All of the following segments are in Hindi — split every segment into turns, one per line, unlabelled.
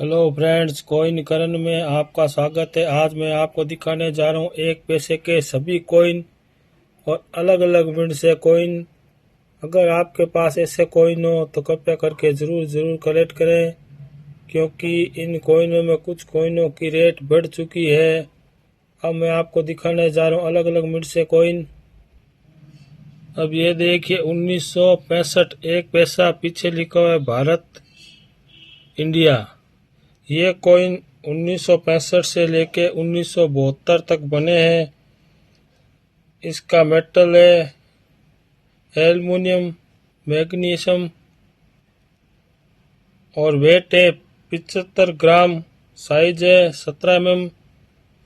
हेलो फ्रेंड्स, कॉइन करण में आपका स्वागत है। आज मैं आपको दिखाने जा रहा हूँ एक पैसे के सभी कॉइन और अलग अलग मिनट से कॉइन। अगर आपके पास ऐसे कॉइन हो तो कृपया करके ज़रूर कलेक्ट करें, क्योंकि इन कॉइनों में कुछ कॉइनों की रेट बढ़ चुकी है। अब मैं आपको दिखाने जा रहा हूँ अलग अलग मिनट से कॉइन। अब ये देखिए 1965 एक पैसा, पीछे लिखा हुआ है भारत इंडिया। ये कॉइन 1965 से लेके 1972 तक बने हैं। इसका मेटल है एल्युमिनियम, मैग्नीशियम और वेट है 75 ग्राम। साइज है 17 mm।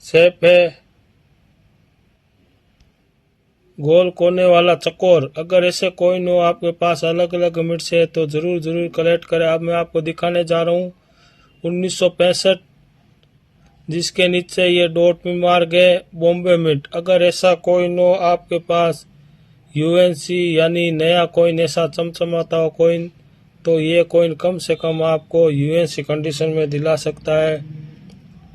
शेप है गोल कोने वाला चकोर। अगर ऐसे कॉइन हो आपके पास अलग अलग मिनट से तो ज़रूर कलेक्ट करें। अब मैं आपको दिखाने जा रहा हूँ 1965, जिसके नीचे ये डॉट में मार्क है बॉम्बे मिंट। अगर ऐसा कॉइन हो आपके पास यूएनसी यानी नया कॉइन, ऐसा चमचमाता हो कॉइन, तो ये कॉइन कम से कम आपको यूएनसी कंडीशन में दिला सकता है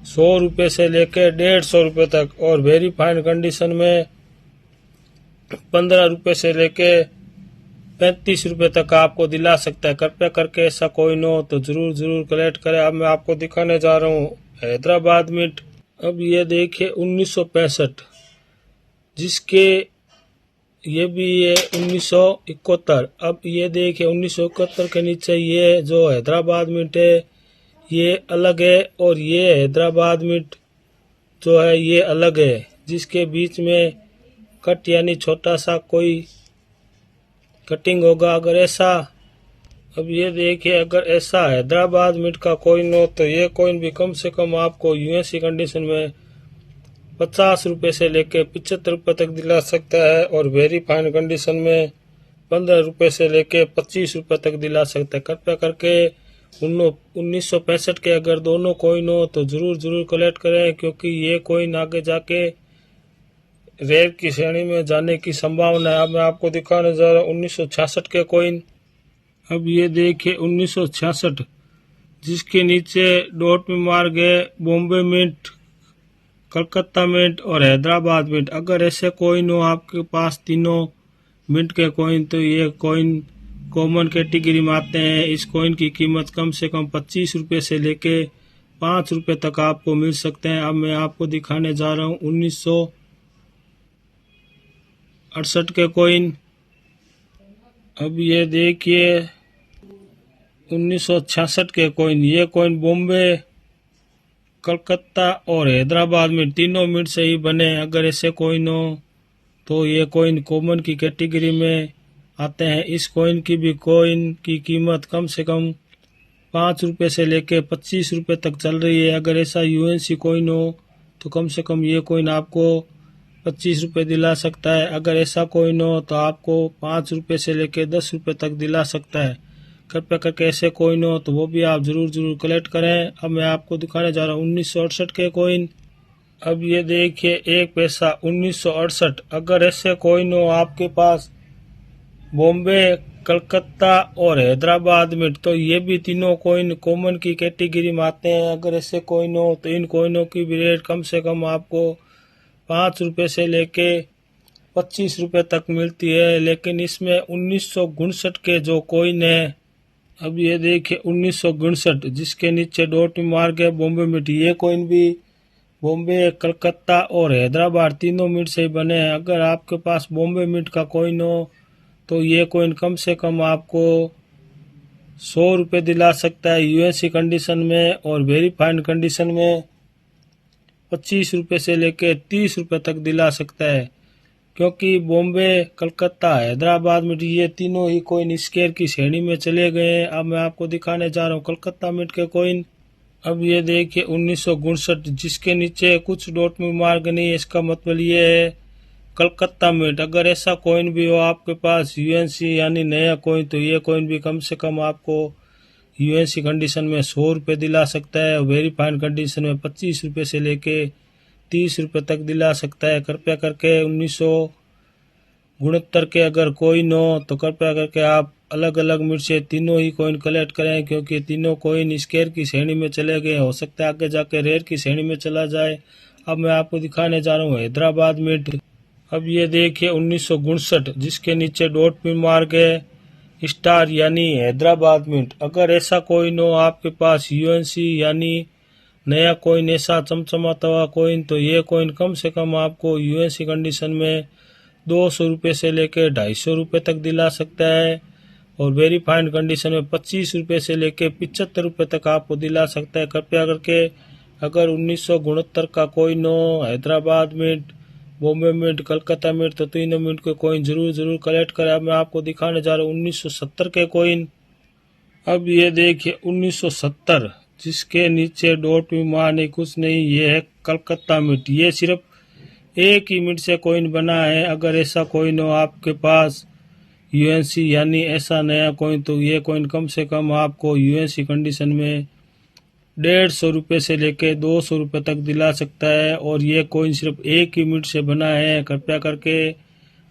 100 रुपये से लेकर 150 रुपये तक, और वेरी फाइन कंडीशन में 15 रुपये से लेके 35 रुपये तक आपको दिला सकता है। कृपया करके ऐसा कॉइन हो तो ज़रूर कलेक्ट करें। अब मैं आपको दिखाने जा रहा हूँ हैदराबाद मिंट। अब ये देखिए 1965, जिसके ये भी है 1971। अब ये देखिए 1971 के नीचे ये जो हैदराबाद मिंट है ये अलग है, और ये हैदराबाद मिंट जो है ये अलग है, जिसके बीच में कट यानी छोटा सा कोई कटिंग होगा। अगर ऐसा, अब ये देखिए अगर ऐसा हैदराबाद मिंट का कॉइन हो तो ये कॉइन भी कम से कम आपको यूएससी कंडीशन में 50 रुपये से लेकर 75 रुपये तक दिला सकता है, और वेरी फाइन कंडीशन में 15 रुपये से लेकर 25 रुपये तक दिला सकता है। कृपया करके 1965 के अगर दोनों कॉइन हो तो ज़रूर कलेक्ट करें, क्योंकि ये कॉइन आगे जाके रेयर की श्रेणी में जाने की संभावना है। अब मैं आपको दिखाने जा रहा हूँ 1966 के कॉइन। अब ये देखिए 1966, जिसके नीचे डॉट में मार्क है बॉम्बे मिंट, कलकत्ता मिंट और हैदराबाद मिंट। अगर ऐसे कॉइन हो आपके पास तीनों मिंट के कॉइन, तो ये कॉइन कॉमन कैटेगरी में आते हैं। इस कॉइन की कीमत कम से कम 25 रुपये से लेके 5 रुपये तक आपको मिल सकते हैं। अब मैं आपको दिखाने जा रहा हूँ 1968 के कॉइन। अब ये देखिए 1966 के कॉइन। ये कॉइन बॉम्बे, कलकत्ता और हैदराबाद में तीनों मिंट से ही बने। अगर ऐसे कॉइन हो तो ये कॉइन कॉमन की कैटेगरी में आते हैं। इस कॉइन की कीमत कम से कम 5 रुपये से लेकर 25 रुपये तक चल रही है। अगर ऐसा यूएनसी कॉइन हो तो कम से कम ये कॉइन आपको 25 रुपये दिला सकता है। अगर ऐसा कॉइन हो तो आपको 5 रुपये से लेकर 10 रुपये तक दिला सकता है। कृपया करके ऐसे कॉइन हो तो वो भी आप ज़रूर कलेक्ट करें। अब मैं आपको दिखाने जा रहा हूँ 1968 के कॉइन। अब ये देखिए एक पैसा 1968। अगर ऐसे कॉइन हो आपके पास बॉम्बे, कलकत्ता और हैदराबाद में, तो ये भी तीनों कॉइन कॉमन की कैटेगरी में आते हैं। अगर ऐसे कॉइन हो तो इन कॉइनों की भी रेट कम से कम आपको 5 रुपये से लेके 25 रुपये तक मिलती है। लेकिन इसमें 1959 के जो कॉइन है, अब ये देखिए 1959, जिसके नीचे डॉट मार्क है बॉम्बे मिंट। ये कॉइन भी बॉम्बे, कलकत्ता और हैदराबाद तीनों मिंट से ही बने हैं। अगर आपके पास बॉम्बे मिंट का कॉइन हो तो ये कॉइन कम से कम आपको 100 रुपये दिला सकता है यूएससी कंडीशन में, और वेरी फाइन कंडीशन में 25 रुपये से लेकर 30 रुपये तक दिला सकता है। क्योंकि बॉम्बे, कलकत्ता, हैदराबाद मिंट ये तीनों ही कॉइन स्केयर की श्रेणी में चले गए हैं। अब मैं आपको दिखाने जा रहा हूँ कलकत्ता मिंट के कॉइन। अब ये देखिए 1959, जिसके नीचे कुछ डॉट में मार्क नहीं है, इसका मतलब ये है कलकत्ता मिंट। अगर ऐसा कॉइन भी हो आपके पास यूएनसी यानी नया कॉइन, तो ये कॉइन भी कम से कम आपको यूएनसी कंडीशन में 100 रुपये दिला सकता है, वेरी फाइन कंडीशन में 25 रुपये से लेके 30 रुपये तक दिला सकता है। कृपया करके गुणोत्तर के अगर कोइन हो तो कृपया करके आप अलग अलग मिनट से तीनों ही कॉइन कलेक्ट करें, क्योंकि तीनों कॉइन स्केयर की श्रेणी में चले गए, हो सकता है आगे जाके रेयर की श्रेणी में चला जाए। अब मैं आपको दिखाने जा रहा हूँ हैदराबाद मिंट। अब ये देखिए 1959 जिसके नीचे डॉट पिन मार गए स्टार यानी हैदराबाद मिंट। अगर ऐसा कोइन हो आपके पास यूएनसी यानी नया कोइन, ऐसा चमचमाता हुआ कोइन, तो ये कोइन कम से कम आपको यूएनसी कंडीशन में 200 रुपये से लेकर 250 रुपये तक दिला सकता है, और वेरीफाइड कंडीशन में 25 रुपये से लेकर 75 रुपये तक आपको दिला सकता है। कृपया करके अगर 1969 का कोइन हो, Hyderabad mint, Bombay mint, Calcutta mint, तो तीनों मिंट के कोइन जरूर कलेक्ट करें। अब मैं आपको दिखाने जा रहा हूँ 1970 के कोइन। अब ये देखिए 1970 जिसके नीचे डॉट में माँ नहीं कुछ नहीं, ये है कलकत्ता मिंट। ये सिर्फ एक ही मिनट से कोइन बना है। अगर ऐसा कोइन हो आपके पास यूएनसी यानी ऐसा नया कोइन, तो ये कोइन कम से कम आपको यूएनसी कंडीशन में 150 रुपये से लेके 200 रुपये तक दिला सकता है, और ये कोइन सिर्फ एक ही मिनट से बना है। कृपया करके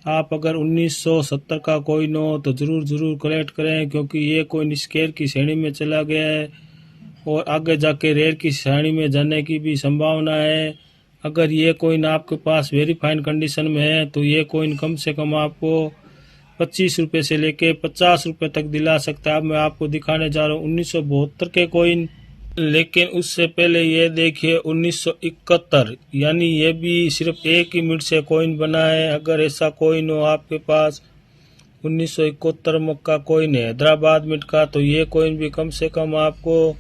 आप अगर 1970 का कोइन हो तो ज़रूर कलेक्ट करें, क्योंकि ये कोइन स्केयर की श्रेणी में चला गया है और आगे जाके रेयर की श्रेणी में जाने की भी संभावना है। अगर ये कोइन आपके पास वेरीफाइड कंडीशन में है तो ये कोइन कम से कम आपको 25 रुपये से लेके 50 रुपये तक दिला सकता है। अब मैं आपको दिखाने जा रहा हूँ 1972 के कोइन, लेकिन उससे पहले ये देखिए 1971 यानी ये भी सिर्फ एक ही मिनट से कोइन बना है। अगर ऐसा कोइन हो आपके पास 1971 का कोइन है हैदराबाद मिंट का, तो ये कोइन भी कम से कम आपको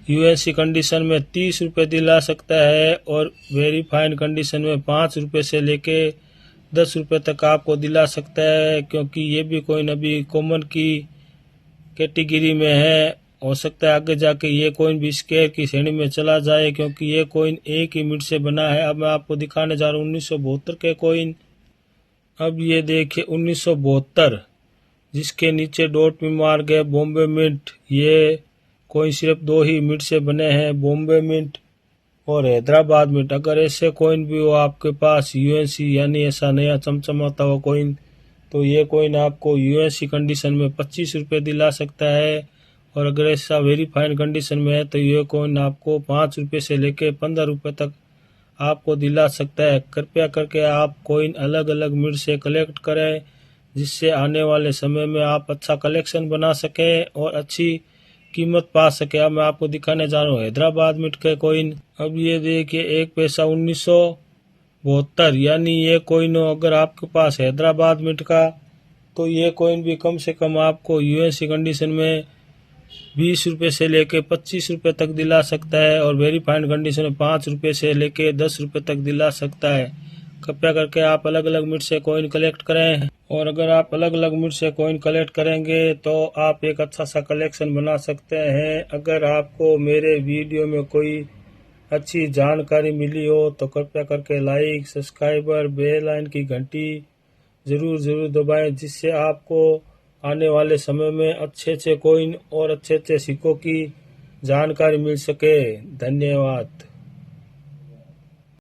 यूएनसी कंडीशन में 30 रुपये दिला सकता है, और वेरीफाइड कंडीशन में 5 रुपये से लेके 10 रुपये तक आपको दिला सकता है, क्योंकि ये भी कोइन अभी कॉमन की कैटेगरी में है। हो सकता है आगे जाके ये कोइन भी स्केयर की श्रेणी में चला जाए, क्योंकि ये कोइन एक ही मिनट से बना है। अब मैं आपको दिखाने जा रहा हूँ 1972 के कोइन। अब ये देखिए 1972 जिसके नीचे डॉट में मार गए बॉम्बे मिंट। ये कोइन सिर्फ 2 ही मिनट से बने हैं, बॉम्बे मिंट और हैदराबाद मिंट। अगर ऐसे कोइन भी हो आपके पास यूएनसी यानी ऐसा नया चमचमाता हुआ कोइन, तो ये कोइन आपको यूएनसी कंडीशन में 25 रुपये दिला सकता है, और अगर ऐसा वेरीफाइड कंडीशन में है तो ये कोइन आपको 5 रुपये से लेकर 15 रुपये तक आपको दिला सकता है। कृपया करके आप कोइन अलग अलग मिनट से कलेक्ट करें, जिससे आने वाले समय में आप अच्छा कलेक्शन बना सकें और अच्छी कीमत पा सके। अब मैं आपको दिखाने जा रहा हूँ हैदराबाद मिंट के कोइन। अब ये देखिए 1 पैसा 1972 यानी ये कोइन हो अगर आपके पास हैदराबाद मिंट का, तो ये कोइन भी कम से कम आपको यूएनसी कंडीशन में 20 रुपये से लेके 25 रुपये तक दिला सकता है, और वेरीफाइड कंडीशन में 5 रुपये से लेके 10 रुपये तक दिला सकता है। कृपया करके आप अलग अलग मिनट से कॉइन कलेक्ट करें, और अगर आप अलग अलग मिनट से कॉइन कलेक्ट करेंगे तो आप एक अच्छा सा कलेक्शन बना सकते हैं। अगर आपको मेरे वीडियो में कोई अच्छी जानकारी मिली हो तो कृपया करके लाइक, सब्सक्राइबर, बेल आइकन की घंटी ज़रूर दबाएं, जिससे आपको आने वाले समय में अच्छे कॉइन और अच्छे सिक्कों की जानकारी मिल सके। धन्यवाद।